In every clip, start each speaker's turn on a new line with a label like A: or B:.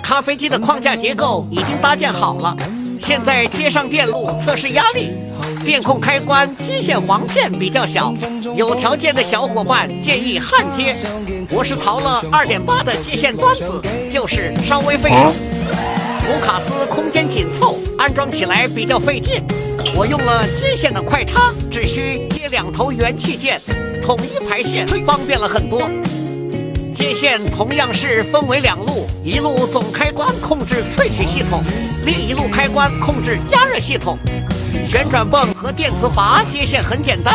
A: 咖啡机的框架结构已经搭建好了，现在接上电路测试压力。电控开关接线簧片比较小，有条件的小伙伴建议焊接。我是淘了2.8的接线端子，就是稍微费手。卢卡斯空间紧凑，安装起来比较费劲。我用了接线的快插，只需接2头元器件，统一排线，方便了很多。接线同样是分为2路，一路总开关控制萃取系统，另一路开关控制加热系统。旋转泵和电磁阀接线很简单，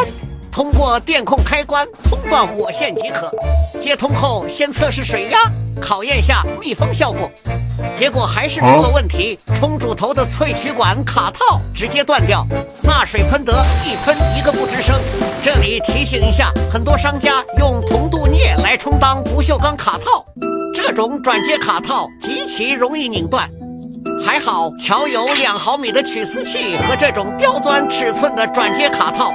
A: 通过电控开关通断火线即可。接通后先测试水压，考验下密封效果。结果还是出了问题，冲煮头的萃取管卡套直接断掉，钠水喷得一喷一个不吱声。这里提醒一下，很多商家用铜镀镍来充当不锈钢卡套，这种转接卡套极其容易拧断。还好乔有2毫米的取丝器和这种刁钻尺寸的转接卡套，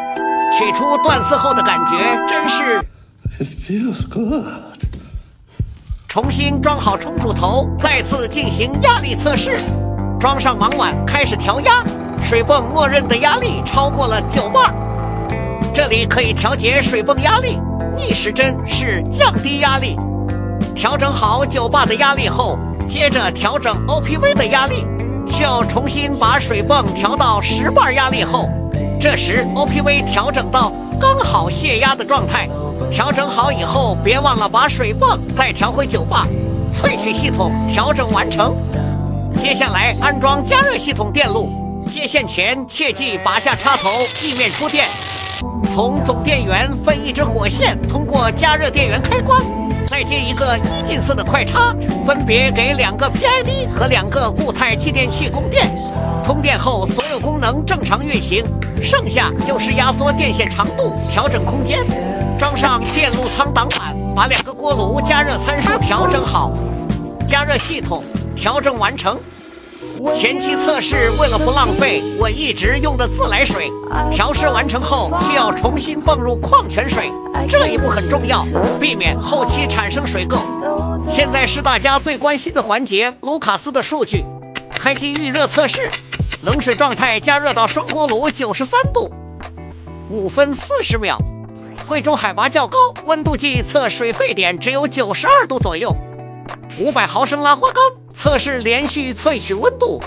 A: 取出断丝后的感觉真是
B: It feels good。
A: 重新装好冲煮头，再次进行压力测试。装上盲碗开始调压，水泵默认的压力超过了9bar。这里可以调节水泵压力，逆时针是降低压力。调整好9bar的压力后，接着调整 OPV 的压力，需要重新把水泵调到10bar压力后，这时 OPV 调整到刚好泄压的状态。调整好以后，别忘了把水泵再调回9bar。萃取系统调整完成，接下来安装加热系统电路。接线前切记拔下插头，以免触电。从总电源分一支火线通过加热电源开关，再接一个1进4的快插，分别给2个 PID 和2个固态继电器供电。通电后所有功能正常运行，剩下就是压缩电线长度，调整空间。装上电路仓挡板，把2个锅炉加热参数调整好，加热系统调整完成。前期测试为了不浪费，我一直用的自来水。调试完成后需要重新泵入矿泉水，这一步很重要，避免后期产生水垢。现在是大家最关心的环节，卢卡斯的数据。开机预热测试，冷水状态加热到双锅炉93度，5分40秒。贵州海拔较高，温度计测水沸点只有92度左右。500毫升拉花缸测试连续萃取温度，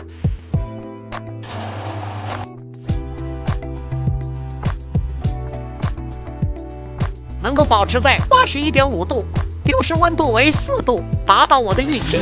A: 能够保持在81.5度，丢失温度为4度，达到我的预期。